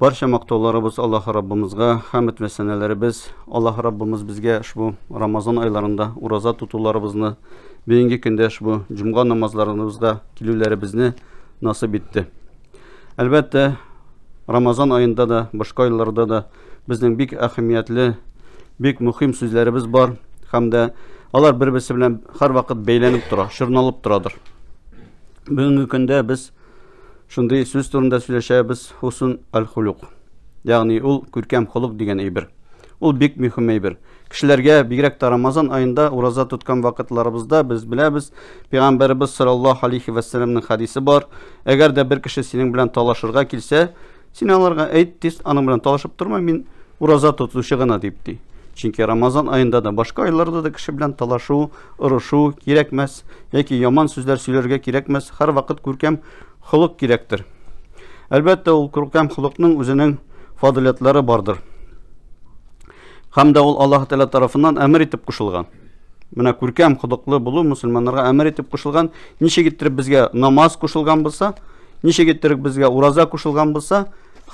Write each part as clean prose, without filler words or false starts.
Barcha maqtovlarimiz Alloh Rabbimizga, hamd va sanalarimiz Alloh Rabbimiz bizga ushbu Ramazon oylarında roza tutuvlarimizni, bugungi kunda ushbu juma namozlarimizda keluvlarimizni nasib etdi. Albatta, Ramazon oyunda da, boshqa oylarda da bizning bek ahamiyatli, bek muhim so'zlarimiz bor hamda ular bir-birisi bilan har vaqt beylanib turadi, shirnalib turadir. Bugungi kunda biz shunday so'z turida so'zlashamiz, husn al-xuluq. Ya'ni ul ko'rkam xuluq degan ibr. Ul bek muhim ibr. Kishilarga bigrak Ramazon oyida roza tutgan vaqtlarimizda biz bilamiz, Payg'ambarimiz sallallohu alayhi va sallamning hadisi bor. Agarda bir kishi sening bilan talashirga kelsa, sen onlarga ayt, tez aning bilan talashib turma, men roza tutishigina debdi. Chunki Ramazon oyida da boshqa oylarda da kishi bilan talashuv, urushuv kerak emas yoki yomon so'zlar so'zlarga kerak emas, har vaqt ko'rkam xuluq kerakdir. Albatta, ul ko'rkam xuluqning o'zining fazilatlari bordir. Hamda ul Alloh taolo tarafidan amr etib qo'shilgan. Mana ko'rkam xuluqli bo'lu musulmonlarga amr etib qo'shilgan, necha getirib bizga namoz qo'shilgan bo'lsa, necha getirib bizga roza qo'shilgan bo'lsa,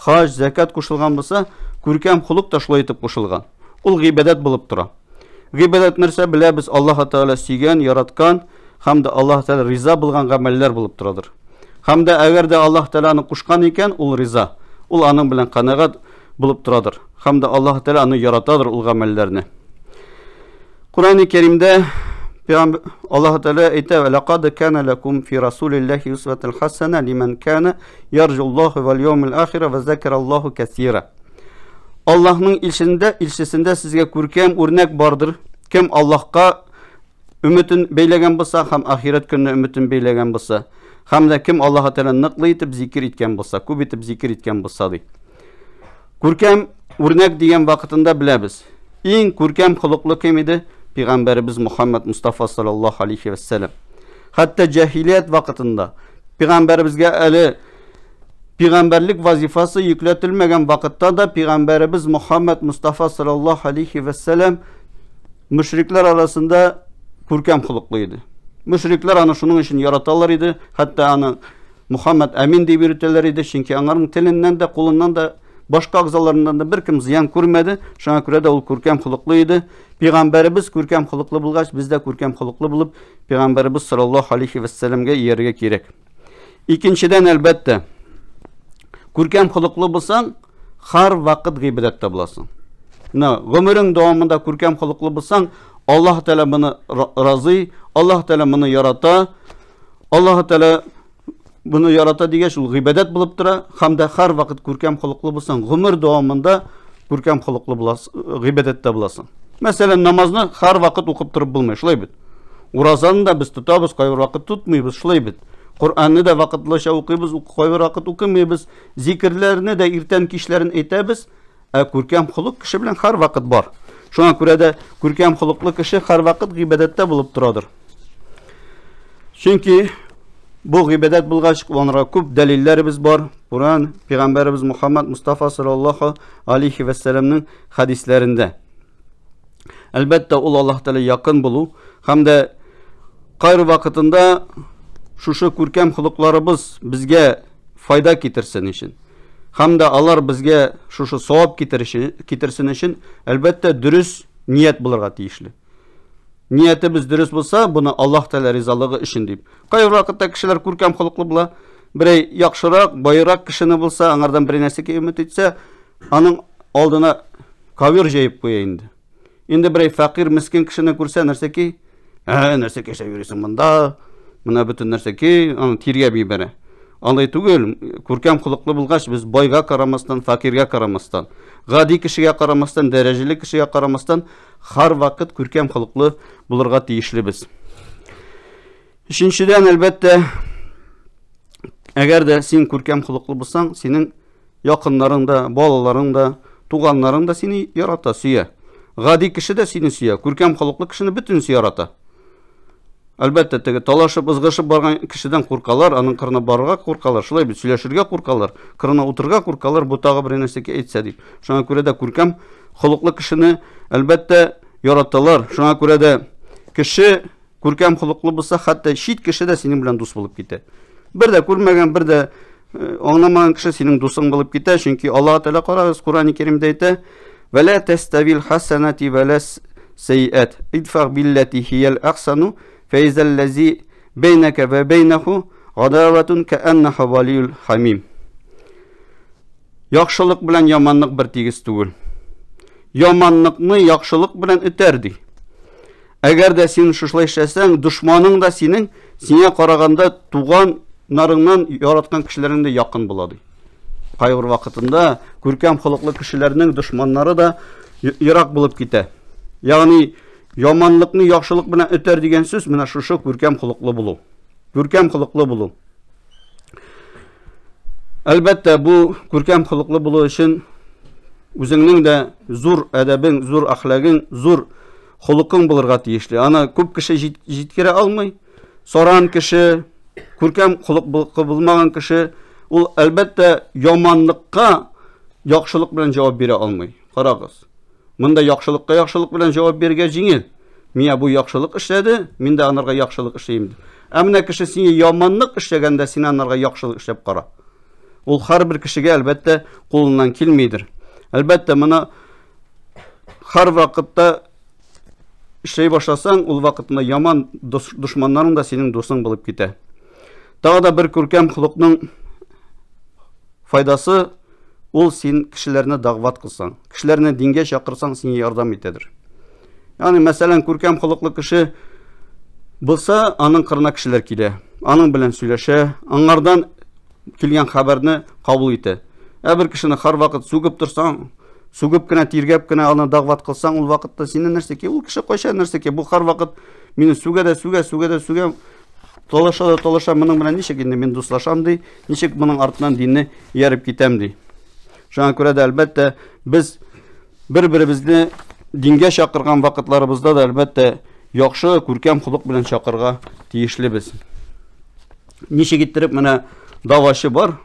haj, zakat qo'shilgan bo'lsa, ko'rkam xuluq da shulay etib qo'shilgan. Ул гыйбадат булып тора. Гыйбадат нәрсә беләбез, Аллаһ Таала сөйгән, яраткан, һәм дә Аллаһ Таала риза булган гамәлләр булып торадыр. Һәм дә әгәр дә Аллаһ Тааланы кушкан икән, ул риза. Ул аның белән канагат булып торадыр. Һәм дә Аллаһ Таала аны яратадыр ул гамәлләрне. Куръан-ы Кәримдә Аллаһ Таала әйтә: "Лaqad kana lakum fi rasulillahi uswatun hasana liman kana yarju Allahu wal yawmil akhir wa zakara Allahu kaseera." Allah'ın ilçesinde sizge көркем örnek bardır. Kim Allah'ka ümitini beylegen bolsa, hem ahiret gününe ümitini beylegen bolsa, hem de kim Allah'a Teala nıqlı etip zikir etken bolsa, küp etip zikir etken bolsa deydi. Көркем örnek diyen vakitinde bilemiz. En көркем xuluqlı kim idi? Peygamberimiz Muhammed Mustafa sallallahu aleyhi ve sellem. Hatta cahiliyet vakitinde Peygamberimizge eli Peygamberlik vazifası yükletilmegen vakitte da Peygamberimiz Muhammed Mustafa sallallahu aleyhi ve sellem müşrikler arasında көркем xuluqlıydı. Müşrikler onu şunun için yaratarlar idi. Hatta onu Muhammed Emin diye yürütürler idi. Çünkü onların tilinden de kolundan da başka agzalarından da bir kim ziyan görmedi. Şuna göre de o көркем xuluqlıydı. Peygamberimiz көркем xuluqlı bulgaç, biz de көркем xuluqlı bulup Peygamberimiz sallallahu aleyhi ve sellem'e yerge gerek. İkinciden elbette көркем xuluqlı bulsan, har vaqt g'iybatda bo'lasan. Ömrün davamında көркем xuluqlı bulsan, Allah Teala bunu razı, Allah Teala bunu yarata, Allah Teala bunu yarata diye şu g'iybat bo'lib tura, hamda har vaqt көркем xuluqlı bulsan, ömür davamında көркем xuluqlı bo'lasan, g'iybatda bo'lasan. Mesela namazını har vaqt o'qib turib bo'lmaydi, shulay bit. Urazani da biz tutamiz, qay vaqt tutmaymiz, shulay bit. Kur'an'ı da vakitlaşa okuyuz, koyu vakit okumayız, zikirlerini de irten kişilerin etemiz. Көркем xuluq kişi bilen har vakit var. Şuna göre de көркем xuluqlı kişi har vakit g'iybatda bulup duradır. Çünkü bu g'iybat bulgaç onlara ko'p dalillerimiz var. Kur'an, Peygamberimiz Muhammed Mustafa sallallahu aleyhi ve sellem'nin hadislerinde. Elbette ul Allah Teala yakın bulu, hem de gayrı vakitinde şu көркем xuluqlarımız bizge fayda getirsin için. Hem de alar bizge şu savap getirsin için elbette dürüst niyet bulurga tiyişli. Niyetimiz dürüst bulsa bunu Allah Teala rizalığı için deyip. Kayır vakitte kişiler көркем xuluqlı bula, birey yakşırak, bayırak kişini bulsa, anardan bir nesike ümit etse, anın aldına kavir jeyip koya indi. Indi birey fakir, miskin kişini görse nerse ki, nerse keşe yürüsün bunda, Mına bütün нәрсе ki, onu tirge bibere. Anlay tugul, көркем xuluqlı bulgaç biz boyga karamastan, fakirge karamastan, gadi kişiye karamastan, dereceli kişiye karamastan, har vaqt көркем xuluqlı bulurga tiyişli biz. Üçüncüden elbette, eğer de sen көркем xuluqlı bulsan, senin yakınların da, balaların da, tuğanların da seni yarata, süye. Gadi kişi de seni süye, көркем xuluqlı kişini bütün süye yarata. Elbette talaşıp ızgışıp bargan kişiden korkalar, anın kırına barıga korkalar, şulay bir söyleşirge korkalar, kırına oturga korkalar, bu tağı bir neseke etse deyip. Şuna göre de көркем xuluqlı kişini elbette yarattalar. Şuna göre de kişi көркем xuluqlı bulsa, hatta şit kişi de senin bilen dost bulup gitti. Bir de görmegen, bir de аңламаган кеше синең дусың булып китә, чөнки Аллаһ Тәала карагыз, Кур'ан-ы Кәримдә әйтә: "Ва ла таставил хасанати ва ла сайят, идфа биллати хиял ахсану, фа изаллази бейнака ва бейнаху адаватун кааннаха валиюл хамим." Яхшылык белән яманлык бер тигез түгел. Яманлыкны яхшылык белән үтәрди. Әгәр дә син шулай эшләсәң, душманың да синең сиңа караганда туганнарыңнан яраткан кешеләреңдә якын була ди. Кайбер вакытында күркәм холыклы кешеләрнең душманнары да ерак булып китә. Ягъни яманлыкны яхшылык белән үтәр дигән сүз менә шушы күркәм холыклы булу. Күркәм холыклы булу. Әлбәттә, бу күркәм холыклы булу өчен үзеңнең дә зур әдәбең, зур әхлагың, зур холыкың булырга тиешле. Аны күп кеше җиткерә алмый. Саран кеше, күркәм холык булмаган кеше, ул әлбәттә яманлыкка яхшылык белән җавап бирә алмый. Карагыз. Монда яхшылыкка яхшылык белән җавап бирергә җиңел. Мия бу яхшылык эшләде, мин дә анарга яхшылык эшләйм. Ә менә кеше сине яманлык эшләгәндә, син анарга яхшылык эшләп кара. Ул һәрбер кешегә әлбәттә кулыннан килмидер. Әлбәттә, моны һәр вакытта эшләй башласаң, ул вакытында яман душманнарың да синең дусың булып китә. Тагы да бер күркәм холыкның файдасы ул син кешеләрне дәгъват кылсаң, кешеләрне дингә чакырсаң, сиңа ярдәм итәдер. Ягъни, мәсәлән, күркәм холыклы кеше булса, аның кырына кешеләр килә, аның белән сөйләшә, аңардан килгән хәбәрне кабул итә. Бер кешене һәр вакыт сүгеп торсаң, сүгеп кенә, тиргәп кенә аны дәгъват кылсаң, ул вакытта сине нәрсәкә, ул кеше кайчан нәрсәкә, бу һәр вакыт мине сүгә, талаша, моның белән ничек инде мин дуслашам ди, ничек моның артыннан динне ярып китәм ди. Шуңа күрә дә әлбәттә без бер-беребезне дингә чакырган вакытларыбызда да әлбәттә яхшы күркәм холык белән чакырга тиешлебез. Ничек иттереп менә давачы бар,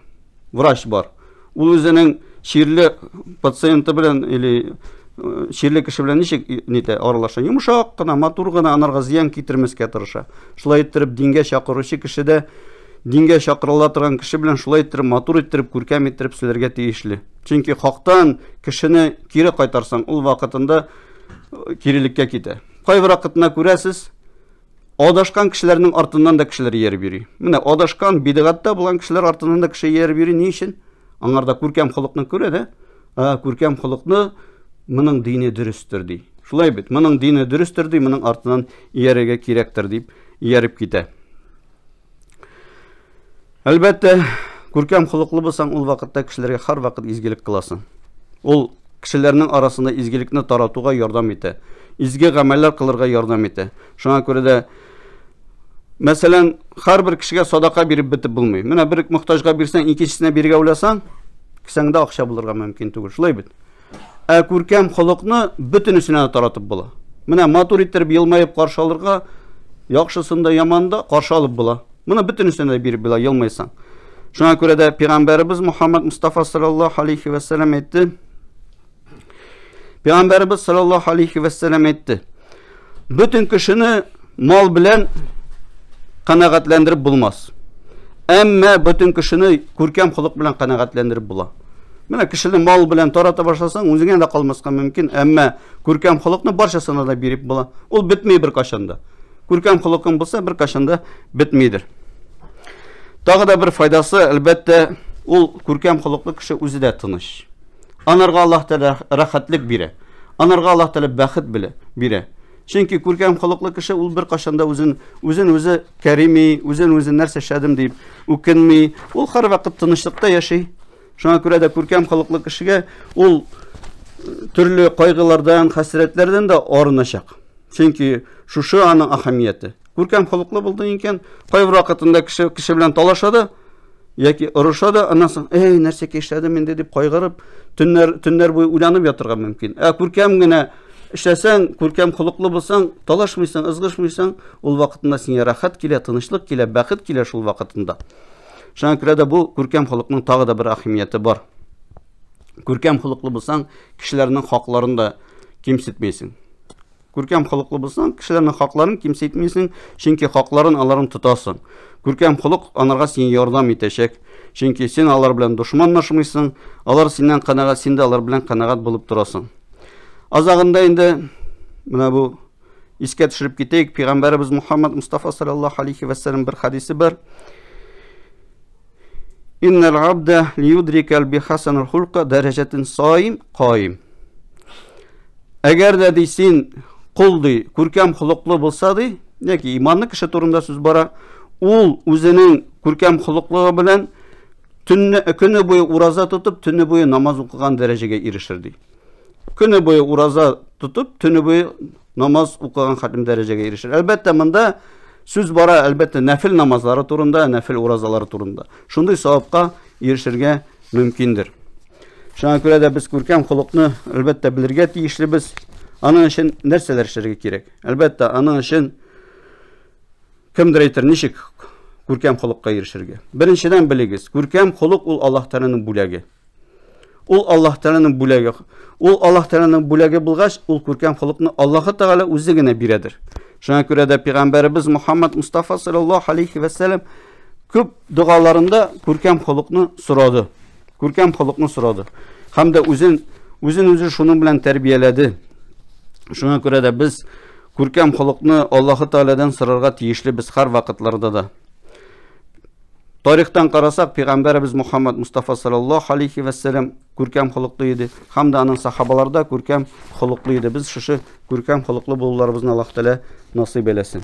врач бар. Ул үзенең ширле пациенты белән или ширле кеше белән ничек нитә аралаша? Йомшак кына, матур гына, анарга зыян китермәскә тырыша. Шулай иттереп дингә чакыручы кешедә, дингә чакырыла торган кеше белән шулай иттереп, матур иттереп, күркәм иттереп сөйләргә тиешле. Чөнки хактан кешене кире кайтарсаң, ул вакытында кирилеккә китә. Кайбер вакытына күрәсез, адашкан кешеләрнең артыннан да кешеләр ярып йөри. Менә адашкан, бидгатта булган кешеләр артыннан да кеше ярып йөри. Ни өчен? Аңарда күркәм холыкны күрә дә, күркәм холыкны моның дине дөрестер ди. Шулай бит, моның дине дөрестер ди, моның артыннан иярергә кирәктер дип иярып китә. Әлбәттә, күркәм холыклы булсаң, ул вакытта кешеләргә һәр вакыт изгелек кыласың. Ул кешеләрнең арасында изгелекне таратуга ярдәм итә. Изге гамәлләр кылырга ярдәм итә. Шуңа күрә дә мәсәлән, һәрбер кешегә садака биреп бетеп булмый. Менә бер мохтаҗга бирсәң, икенчесенә биргә уйласаң, кисәңдә акча булырга мөмкин түгел. Шулай бит. Күркәм холыкны бөтенесенә таратып була. Менә матур иттереп елмаеп каршы алырга, яхшысында, яманда каршы алып була. Моны бөтенесенә биреп була, елмайсаң. Шуңа күрә дә Пәйгамбәрбез Мухаммад Мустафа саллаллаһу алейхи ва саллям әйтте. Пәйгамбәрбез саллаллаһу алейхи ва саллям әйтте. Бөтен кешене мал белән канәгатьләндереп булмас. Әмма бөтен кешене күркәм холык белән канәгатьләндереп була. Менә кешене мал белән тарата башласаң, үзеңә дә калмаска мөмкин, әмма күркәм холыкны барчасына да биреп була. Ул бетмей бер кашанда. Күркәм холыкың булса, бер кашанда бетмейдер. Тагы да бер файдасы, әлбәттә, ул күркәм холыклы кеше үзе дә тыныч. Анарга Аллаһ Тәала рәхәтлек бирә. Анарга Аллаһ Тәала бәхет бирә. Чөнки күркәм холыклы кеше ул бер кашанда үзен кәрими, үзен нәрсә шәдем дип үкенми, ул һәр вакыт тынычлыкта яши. Шуңа күрә дә күркәм холыклы кешегә ул төрле кайгылардан, хәсрәтләрдән дә арыначак. Чөнки шушы аның әһәмияте. Күркәм холыклы булды икән, кайбер вакытында кеше белән талашады, яки орышады, аннан соң, нәрсә эшләдем инде дип кайгырып, төннәр буе уйланып ятырга мөмкин. Күркәм генә эшләсәң, күркәм холыклы булсаң, талашмыйсың, ызгышмыйсың, ул вакытында сиңа рәхәт килә, тынычлык килә, бәхет килә шул вакытында. Шуңа күрә дә бу күркәм холыкның тагы да бер әһәмияте бар. Күркәм холыклы булсаң, кешеләрнең хакларын да кимсетмәйсең. Күркәм холыклы булсаң, кешеләрнең хакларын кимсетмисең, чөнки хакларын аларын тотасың. Күркәм холык анарга сиңа ярдәм итәчәк. Чөнки син алар белән дошманлашмыйсың, алар синнән канагать, син дә алар белән канагать булып торасың. Азагында инде менә бу искә төшереп китәйек, Пәйгамбәрбез Мухаммад Мустафа саллаллаһу алейхи ва саллям бер хадисе бар. Иннал абда лиюдрикал бихасанил хулqa дарajатин саим qaim. Әгәр дә дисен кул ди күркәм холыклы булса ди, яки иманлы кеше турында сүз бара, ул үзенең күркәм холыклыгы белән көне буе ураза тотып, төне буе намаз укыган дәрәҗәгә ирешер ди. Көне буе ураза тотып, төне буе намаз укыган хатим дәрәҗәгә ирешер. Әлбәттә, монда сүз бара, әлбәттә, нәфил намазлары турында, нәфил уразалары турында. Шундый савапка ирешергә мөмкиндер. Шуңа күрә дә без күркәм холыкны әлбәттә белергә тиешлебез. Аның өчен нәрсәләр эшләргә кирәк? Әлбәттә, аның өчен кемдер әйтер, ничек күркәм холыкка ирешергә? Беренчедән белегез, күркәм холык ул Аллаһ Тәгаләнең бүләге. Ул Аллаһ Тәгаләнең бүләге. Ул Аллаһ Тәгаләнең бүләге булгач, ул күркәм холыкны Аллаһ Тәгалә үзе генә бирәдер. Шуңа күрә дә Пәйгамбәрбез Мухаммад Мустафа саллаллаһу алейхи ва саллям күп дуаларында күркәм холыкны сорады. Күркәм холыкны сорады. Һәм дә үзен шуның белән тәрбияләде. Шуңа күрә дә без күркәм холыкны Аллаһ Тәгаләдән сорарга тиешлебез һәр вакытларда да. Тарихтан карасак, Пәйгамбәрбез Мухаммад Мустафа саллаллаһу алейхи ва саллям күркәм холыклы иде. Һәм дә аның сахабаларда күркәм холыклы иде. Без шушы күркәм холыклы булуларыбызны Аллаһ Тәгалә насыйп әйләсен.